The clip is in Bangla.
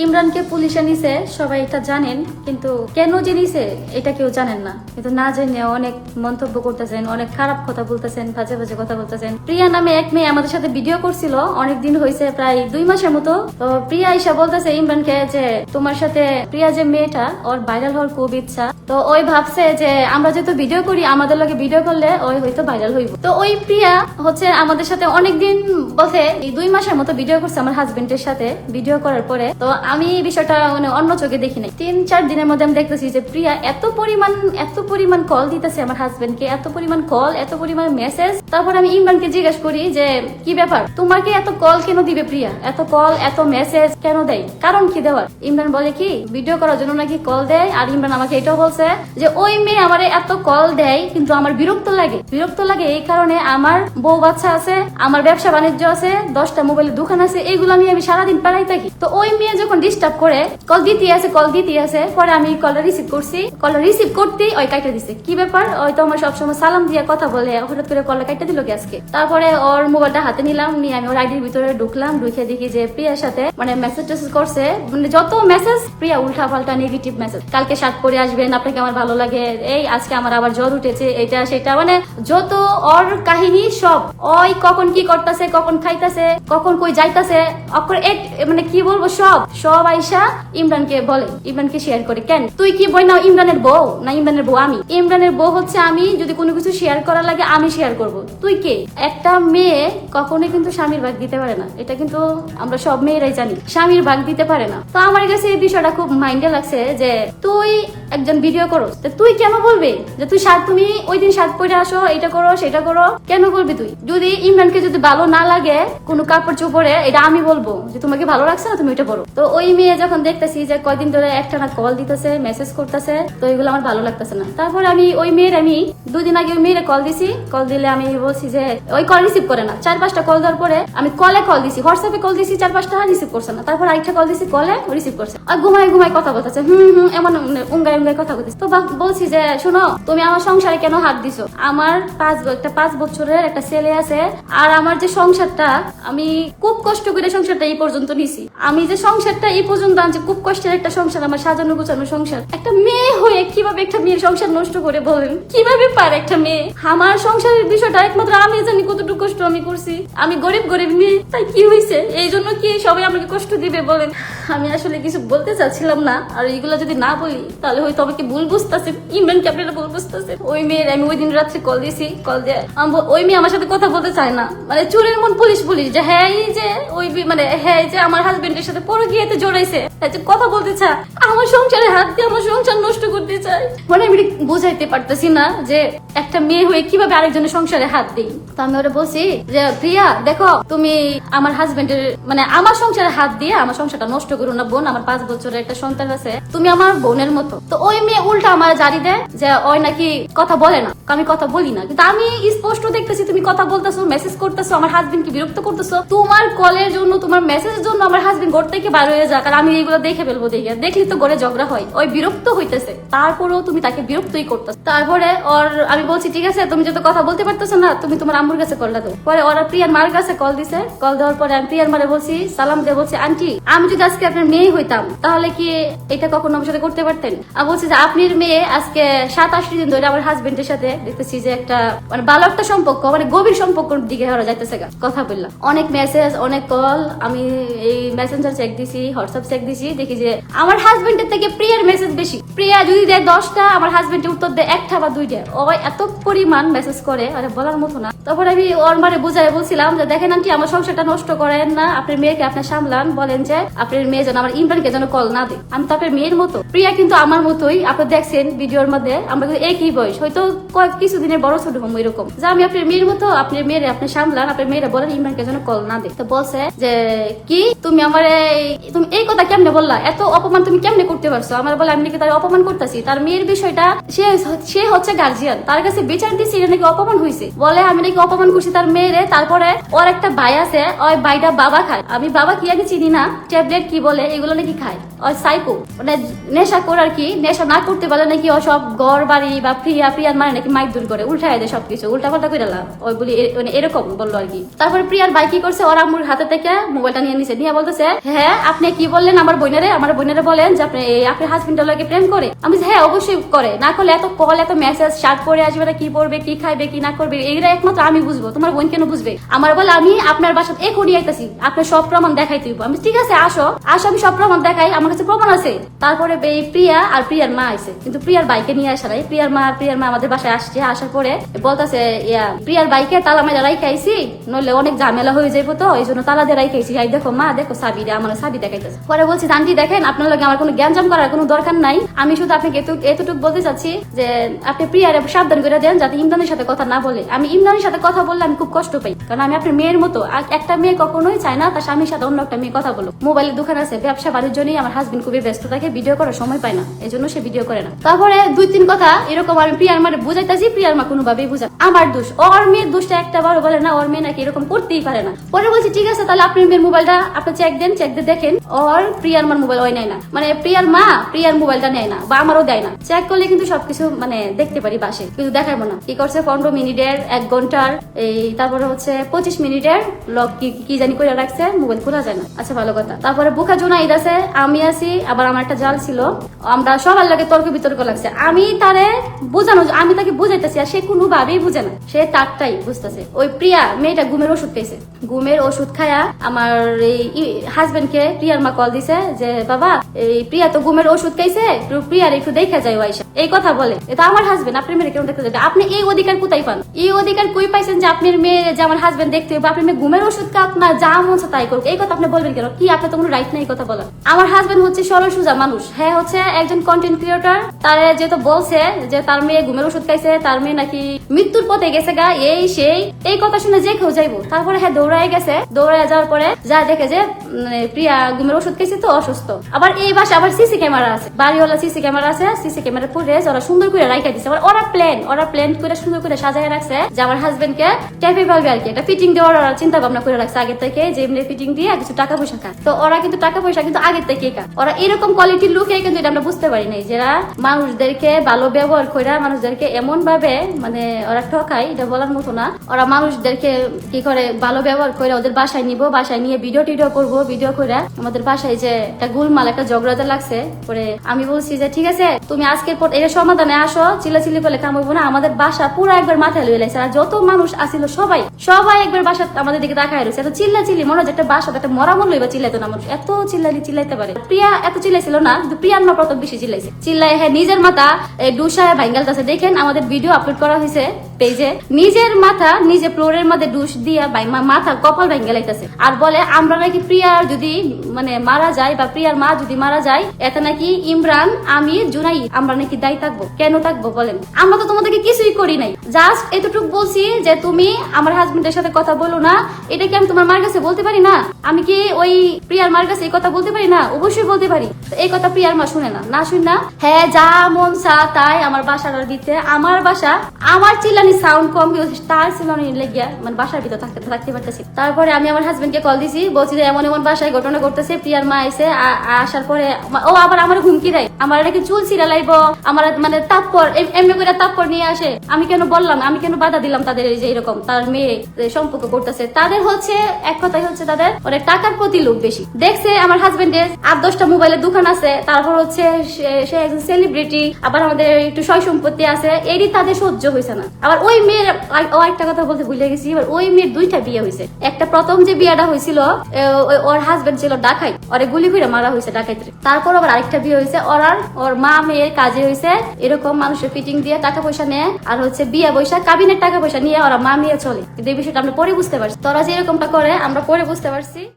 ইমরানকে পুলিশে নিছে, সবাই এটা জানেন, কিন্তু কেন যে নিছে এটা কেউ জানেন না। কিন্তু না জেনে অনেক মন্তব্য করতেছেন, অনেক খারাপ কথা বলতেছেন, বাজে বাজে কথা বলতেছেন। প্রিয়া নামে এক মেয়ে আমাদের সাথে ভিডিও করছিল, অনেকদিন হয়েছে, প্রায় 2 মাসের মতো। তো প্রিয়া আইসা বলতেছে ইমরানকে যে তোমার সাথে প্রিয়া যে মেয়েটা, ওর ভাইরাল হওয়ার খুব ইচ্ছা। তো ওই ভাবছে যে আমরা যেহেতু ভিডিও করি, আমাদের লগে ভিডিও করলে ওই হয়তো ভাইরাল হইব। তো ওই প্রিয়া হচ্ছে আমাদের সাথে অনেকদিন বলছে, এই 2 মাসের মতো ভিডিও করছে আমার হাজবেন্ডের সাথে। ভিডিও করার পরে তো আমি এই বিষয়টা মানে অন্য চোখে দেখি নাই। 3-4 দিনের মধ্যে আমি দেখতেছি যে প্রিয়া এত পরিমাণ কল দিতেছে আমার হাজবেন্ডকে, এত পরিমাণ কল, এত পরিমাণ মেসেজ। তারপর আমি ইমরানকে জিজ্ঞেস করি যে কি ব্যাপার, তোমাকে এত কল কেন দিবে প্রিয়া, এত কল এত মেসেজ কেন দেয়, কারণ কি দেওয়ার? ইমরান বলে কি ভিডিও করার জন্য নাকি কল দেয়। আর ইমরান আমাকে এটাও বলছে যে ওই মেয়ে আমার এত কল দেয় কিন্তু আমার বিরক্ত লাগে এই কারণে, আমার বউ বাচ্চা আছে, আমার ব্যবসা বাণিজ্য আছে, 10টা মোবাইলের দোকান আছে, এইগুলো আমি সারাদিন পাড়াই থাকি। তো ওই মেয়ে যখন ডিস্টার্ব করে কল দিতে আছে, পরে আমি কল রিসিভ করছি, কল রিসিভ করতেই ওই কাইটা দিছে। কি ব্যাপার, ওই তো আমার সবসময় সালাম দিয়ে কথা বলে, হঠাৎ করে কল কাইটা দিল আজকে। তারপরে ওর মোবাইলটা হাতে নিলাম, নিয়ে আমি ওর আইডির ভিতরে ঢুকলাম, ঢুকে দেখি যে প্রিয়ার সাথে মানে মেসেজ করছে, মানে যত মেসেজ প্রিয়া উল্টা পাল্টা নেগেটিভ মেসেজ। কালকে শার্ট পরে আসবেন, আপনাকে আমার ভালো লাগে, এই আজকে আমার আবার জ্বর উঠেছে, এটা সেটা, মানে যত ওর কাহিনী সব। ওই কখন কি করতেছে, কখন খাইতেছে, কখন কই যাইতাছে, মানে কি বলবো, সব আইসা ইমরানকে বলে, ইমরানকে শেয়ার করে। কেন তুই কি বই না ইমরানের বউ, না ইমরানের বউ আমি? ইমরানের বউ হচ্ছে আমি, যদি কোনো কিছু শেয়ার করা লাগে আমি শেয়ার করব। তুই কে? একটা মেয়ে কখনোই কিন্তু স্বামীর ভাগ দিতে পারে না, এটা কিন্তু আমরা সব মেয়েরাই জানি, স্বামীর ভাগ দিতে পারে না। তো আমার কাছে এই বিষয়টা খুব মাইন্ডে লাগছে যে তুই একজন ভিডিও করো, তুই কেন বলবি যে তুমি ওই দিন শার্ট পরে আসো, এটা করো সেটা করো, কেন বলবি তুই? যদি ইমরানকে যদি ভালো না লাগে কোনো কাপড় চোপড়ে, এটা আমি বলবো যে তোমাকে ভালো লাগছে না, তুমি ওইটা করো। তো ওই মেয়ে যখন দেখতেছি যে কয়দিন ধরে একটা না কল দিতেছে, মেসেজ করতেছে, তো এগুলো আমার ভালো লাগতেছে না। তারপর আমি ওই মেয়ের, আমি 2 দিন আগে ওই মেয়ের কল দিছি, কল দিলে আমি বলছি যে ওই কল রিসিভ করে না। 4-5টা কল দেওয়ার পরে আমি কল দিছি, হোয়াটসঅ্যাপে কল দিছি 4-5টা, রিসিভ করছে না। তারপর আরেকটা কল দিছি, কলে রিসিভ করছে, আর ঘুমায় কথা বলতেছে, এমন উঙ্গায় কথা বলতেছে। তো বলছি যে শোনো, তুমি আমার সংসারে কেন হাত দিছো? আমার 5 বছরের একটা ছেলে আছে, আর আমার যে সংসারটা, আমি খুব কষ্ট করে সংসারটা এই পর্যন্ত নিছি, আমি যে সংসারটা এই পর্যন্ত আনছি, খুব কষ্টের একটা সংসার, আমার সাজানো গোছানো সংসার। একটা মেয়ে হয়ে কিভাবে একটা মেয়ের সংসার নষ্ট করে বলেন? কিভাবে পারে একটা মেয়ে? আমার সংসারের বিষয়টা একমাত্র আমি জানি কতটুকু কষ্ট আমি করছি। আমি গরিব মেয়ে, তাই কি হয়েছে? এই জন্য কি সবাই আমাকে কষ্ট দিবে বলেন? আমি আসলে কিছু বলতে চাচ্ছিলাম না, আর এইগুলো যদি না বলি তাহলে হয়তো আমাকে ভুল বুঝতেছে, ইমরানকে আপনারা ভুল বুঝতেছে। ওই মেয়ের আমি ওই দিন রাত্রে কল দিয়েছি, কল দিয়ে ওই মেয়ে আমার সাথে কথা বলতে চায় না, মানে চোরের মন পুলিশ যে হ্যাঁ এই যে ওই মানে হ্যাঁ এই যে আমার হাজবেন্ডের সাথে পরকীয়াতে জড়াইছে, কথা বলতে চায়, আমার সংসারে হাত দিয়ে আমার সংসার নষ্ট করতে চায়। মানে আমি বুঝাইতে পারতেছি না যে একটা মেয়ে হয়ে কিভাবে আরেকজনের সংসারে হাত দিই। তো আমি ওরা বলছি যে প্রিয়া দেখো, তুমি আমার হাজবেন্ডের মানে আমার সংসারে হাত দিয়ে আমার সংসারটা নষ্ট করো না বোন, আমার 5 বছরের একটা সন্তান আছে, তুমি আমার বোনের মতো। তো ওই মেয়ে উল্টা আমার জারি দেয় যে ওই নাকি কথা বলে না, আমি কথা বলি না, কিন্তু আমি স্পষ্ট দেখতেছি তুমি কথা বলতেছো, মেসেজ করতেছো, আমার হাজবেন্ডকে বিরক্ত করতেছো। তোমার কলের জন্য, তোমার মেসেজের জন্য আমার হাজবেন্ড ঘর থেকে বার হয়ে যাক, আর আমি এইগুলো দেখে ফেলবো, দেখলি তো ঘরে ঝগড়া হয়, ওই বিরক্ত হইতেছে, তারপরেও তুমি তাকে বিরক্তই করতেছো। তারপরে আমি বলছি ঠিক আছে, তুমি যত কথা বলতে পারতেছো না, তুমি তোমার আম্মুর কাছে কল দাও। পরে ওরা প্রিয়ার মার কাছে কল দিছে, কল দেওয়ার পরে আমি প্রিয়ার মারে বলছি, সালাম দিয়ে বলছি, আন্টি আমি যদি আজকে আপনার মেয়ে হইতাম তাহলে কি এটা কখনো আমার সাথে করতে পারতেন? আমি বলছি যে আপনার মেয়ে আজকে 7-8 দিন ধরে আমার হাজবেন্ডের সাথে দেখতেছি যে একটা মানে ভালো একটা সম্পর্ক, মানে গভীর সম্পর্কের দিকে ওরা যাইতেছে, কথা বললাম, অনেক মেসেজ, অনেক কল, আমি এই মেসেঞ্জার চেক দিছি, হোয়াটসঅ্যাপ চেক দিছি, দেখি যে আমার হাজবেন্ডের থেকে প্রিয়ার মেসেজ বেশি। প্রিয়া যদি দেয় 10টা, আমার হাজবেন্ডের উত্তর দেয় 1টা বা 2টা। ও এত পরিমাণ মেসেজ করে, আরে বলার মতো না। তারপর আমি ওর মারে বুঝাই বলছিলাম যে দেখেন আন্টি, আমার সংসারটা নষ্ট করেন না, আপনার মেয়েকে আপনার সামলান, বলেন যে আপনার মেয়ে যেন আমার ইমরানকে যেন কল না দেয়। আমি তো আপনার মেয়ের মতো, প্রিয়া কিন্তু আমার মতোই, আপনি দেখছেন ভিডিওর মধ্যে আমরা কিন্তু একই বয়স, হয়তো কিছুদিনের বড় ছোট হম, এরকম যে আমি আপনার মেয়ের মতো, আপনার মেয়েরে আপনি সামলান, আপনার মেয়েরা বলেন ইমরানকে যেন কল না দেয়। তো বলছে যে কি তুমি আমার তুমি এই কথা কেমনে বললা, এত অপমান তুমি কেমনে করতে পারছো? আমার বলে আমি নাকি তার অপমান করতেছি, তার মেয়ের বিষয়টা সে হচ্ছে গার্জিয়ান, তার কাছে বিচার দিচ্ছি, এটা নাকি অপমান হয়েছে, বলে আমি নাকি অপমান করছি তার মেয়েরে। তারপরে ওর একটা ভাই আছে, ওই ভাইটা বাবা খায়, আমি বাবা কি আগে চিনি না, ট্যাবলেট কি বলে এগুলো নাকি খায়, ওই সাইকো মানে নেশা করার কি নেশা না করতে পারলে নাকি ও সব ঘর বাড়ি বা প্রিয়ার মানে নাকি মাইক দূর করে উল্টায় দেয় সবকিছু উল্টা পাল্টা করে ওই বলি মানে এরকম বললো আর কি। তারপরে প্রিয়ার ভাই কি করছে, ওর আম্মুর হাতে থেকে মোবাইলটা নিয়ে নিছে, নিয়ে বলতেছে হ্যাঁ আপনি কি বললেন আমার বোনেরে বলেন যে আপনার হাজবেন্ডের লগে প্রেম করে। আমি হ্যাঁ অবশ্যই করে, না করলে এত কল এত মেসেজ শার্ট পরে আসবে না, কি পড়বে কি খাইবে কি না করবে এগুলো একমাত্র আমি বুঝবো, তোমার বোন কেন বুঝবে। আমার বলে আমি আপনার বাসাতে এখনই আইতাছি, আপনার সব প্রমাণ দেখাই দিব। আমি ঠিক আছে আসো আমি সব প্রমাণ দেখাই, আমার কাছে প্রমাণ আছে। তারপরে এই প্রিয়া আর প্রিয়ার মা আইছে, কিন্তু প্রিয়ার বাইকে নিয়ে আসা নাই। প্রিয়ার মা আমাদের বাসায় আসছে, আসার পরে বলতেছে প্রিয়ার বাইকে তালা মেলা রাইখাইছি, নইলে অনেক ঝামেলা হয়ে যাইবো, তো এই জন্য তালা দিয়ে রাইখাইছি। দেখো মা দেখো সাবি রে, আমার সাবি দেখাইতেছে। পরে বলছি আন্টি দেখেন আপনার লগে আমার কোনো জ্ঞানজাম করার কোনো দরকার নাই, আমি শুধু আপনাকে এতটুকু বলতে চাচ্ছি যে আপনি প্রিয়ারে সাবধান করে দেন যাতে ইমরানের সাথে কথা না বলে। আমি ইমরানের সাথে কথা বললে আমি খুব কষ্ট পাই, কারণ আমি আপনার মেয়ের মতো। একটা মেয়ে কখনোই চায় না তার স্বামীর সাথে অন্য একটা মেয়ে কথা বলো। মোবাইলের দোকান আছে, ব্যবসা বাণিজ্য নিয়ে আমার হাজবেন্ড খুবই ব্যস্ত থাকে, ভিডিও করার সময় পায় না, এই জন্য সে ভিডিও করে না। তারপরে 2-3 কথা এরকম আমি প্রিয়ার মারে বুঝাইতেছি, প্রিয়ার মা কোনোভাবেই বুঝা আমার দোষ, ওর মেয়ের দোষটা একটা বড় বলে না, ওর মেয়ে নাকি এরকম করতেই পারে না। পরে বলছি ঠিক আছে তাহলে আপনার মেয়ের মোবাইলটা আপনি চেক দিয়ে দেখেন, ওর প্রিয়ার মার মোবাইল ওই নেয় না, মানে প্রিয়ার মা প্রিয়ার মোবাইলটা নেয় না বা আমারও দেয় না। চেক করলে কিন্তু সবকিছু মানে দেখতে পারি বাসে, কিন্তু দেখাবো না। কি করছে 15 মিনিটের 1 ঘন্টার তারপরে হচ্ছে 25 মিনিটের লক কি জানি করে রাখছে, মোবাইল খোলা যায় না। আচ্ছা ভালো কথা। তারপরে বুকা জুনাইদ আছে, আমি আছি, আবার আমার একটা জাল ছিল, আমরা সবার লাগে তর্ক বিতর্ক লাগছে। আমি তাকে বুঝাইতেছি আর সে কোনোভাবেই বুঝে না, সে তারটাই বুঝতেছে। ওই প্রিয়া মেয়েটা ঘুমের ওষুধ খাইছে, ঘুমের ওষুধ খায়া আমার এই হাজবেন্ডকে প্রিয়ার মা কল দিছে যে বাবা এই প্রিয়া তো ঘুমের ওষুধ খাইছে, প্রিয়ার একটু দেখা যায় ওয়াইসা, এই কথা বলে। এটা আমার হাজবেন্ড, আপনার মেয়ে কেন দেখতে যাবে? আপনি এই অধিকার কোথায় পান? এই অধিকার কই পাইছেন যে আপনার মেয়ে যে আমার হাজবেন্ড দেখতে হবে, আপনার মেয়ে ঘুমের ওষুধ খাক না যা মন তাই করুক, এই কথা আপনি বলবেন কেন? কি আপনার তো কোনো রাইট নেই কথা বলার। আমার হাজবেন্ড হচ্ছে সরল সোজা মানুষ, হ্যাঁ হচ্ছে একজন কন্টেন্ট ক্রিয়েটর, তারে যেহেতু বলছে যে তার মেয়ে ঘুমের ওষুধ খাইছে, তার মেয়ে নাকি মৃত্যুর পথে গেছে গা, এই সেই এই কথা শুনে যে কেউ যাইবো। তারপরে হ্যাঁ দৌড়ায় গেছে, দৌড়ায় যাওয়ার পরে যা দেখে যে প্রিয়া ঘুমের ওষুধ খাইছে তো অসুস্থ। আবার এই বাসা আবার সিসি ক্যামেরা আছে, বাড়িওয়ালা সিসি ক্যামেরা আছে, সিসি ক্যামেরা ফুটেজ ওরা সুন্দর করে রাইখা দিছে। ওরা প্ল্যান করে সুন্দর করে সাজায় রাখছে যে আমার হাজবেন্ড কে ট্যাপে পাবে আর কি, এটা ফিটিং দেওয়ার চিন্তা ভাবনা করে রাখছে আগে থেকে, যে এমনি ফিটিং দিয়ে কিছু টাকা পয়সা খায়। তো ওরা কিন্তু টাকা পয়সা কিন্তু আগে থেকে খায়, ওরা এরকম কোয়ালিটির লোকে কিন্তু এটা আমরা বুঝতে পারি নাই, যারা মানুষদেরকে ভালো ব্যবহার করে মানুষদেরকে এমন ভাবে মানে ওরা ঠকায়, এটা বলার মতো না। ওরা মানুষদেরকে কি করে ভালো ব্যবহার করে ওদের বাসায় নিব, বাসায় নিয়ে ভিডিও করবো, ভিডিও করে আমাদের বাসায় যে একটা গোলমাল একটা ঝগড়াতে লাগছে। পরে আমি বলছি যে ঠিক আছে তুমি আজকের পর এর সমাধানে আসো, চিল্লাচিল্লি করলে কাম হইব না। আমাদের বাসা পুরো একবার মাথায় লইয়ে লাগছে, আর যত মানুষ আসিল সবাই একবার বাসা আমাদের দিকে তাকায় রয়েছে। এত চিল্লাচিল্লি মনে হয় একটা বাসা একটা মরা মন লইবা, চিল্লাইতো না মানুষ, এত চিল্লাইতে পারে। প্রিয়া এত চিল্লাইছিল না, কিন্তু প্রিয়ার মা প্রথম বেশি চিল্লাই হ্যাঁ নিজের মাথা ডুসায় ভাঙ্গালতাছে। দেখেন আমাদের ভিডিও আপলোড করা হয়েছে পেজে, নিজের মাথা নিজে ফ্লোরের মধ্যে ডুস দিয়া মাথা কপাল ভাঙ্গালাইতেছে, আর বলে আমরা নাকি প্রিয়ার যদি মানে মারা যায় বা প্রিয়ার মা যদি মারা যায় এতে নাকি ইমরান আমি জুনাই আমরা নাকি দায়ী থাকবো। কেন থাকবো বলেন? আমরা তো তোমাদেরকে কিছুই করি নাই, জাস্ট এতটুকু বলছি যে তুমি আমার হাজবেন্ডের সাথে কথা বলো না। এটা কি আমি তোমার মার কাছে বলতে পারি না? আমি কি ওই প্রিয়ার মার কাছে এই কথা বলতে পারি না? অবশ্যই বলতে পারি। এই কথা প্রিয়ার মা শুনে না শুন না, হ্যাঁ যা মন চা তাই আমার বাসার দিতে। আমার বাসা আমার চিল্লানি সাউন্ড কম, তার চিল্লানি লেগিয়া মানে বাসার ভিতর থাকতে পারতেছি। তারপরে আমি আমার হাজবেন্ডকে কল দিছি, বলছি যে এমন বাসায় ঘটনা করতেছে। প্রিয়ার মা এসে আসার পরে ও আবার আমার হুমকি দেয়, আমার নাকি চুল ছিঁড়া লাইব, আমার মানে তাপ্পর এমনি করে তাপ্পর নিয়ে আসে। আমি কেন বললাম, আমি কেন বাধা দিলাম তাদের যে এরকম তার মেয়ে সম্পর্ক করতেছে? তাদের হচ্ছে এক কথাই হচ্ছে তাদের অনেক টাকার প্রতি লোভ বেশি। দেখছে আমার হাজবেন্ডের 8-10টা মোবাইলের দোকান আছে, তারপর হচ্ছে সে একজন সেলিব্রিটি, আবার আমাদের একটু সয় সম্পত্তি আছে, এরই তাদের সহ্য হয়েছে না। আবার ওই মেয়ের একটা কথা বলতে ভুলে গেছি, এবার ওই মেয়ের 2টা বিয়ে হয়েছে। একটা প্রথম যে বিয়েটা হয়েছিল ওর হাজবেন্ড ছিল ডাকাই, ওরে গুলি করে মারা হয়েছে ডাকাইতে। তারপর আবার আরেকটা বিয়ে হয়েছে ওর মা মেয়ের কাজে হয়েছে এরকম মানুষের ফিটিং দিয়ে টাকা পয়সা নেয়, আর হচ্ছে বিয়ে পয়সা কাবিনের টাকা পয়সা নিয়ে ওরা মা মেয়ে চলে। কিন্তু এই বিষয়টা আমরা পরে বুঝতে পারছি, তোরা যে এরকমটা করে আমরা পরে বুঝতে পারছি।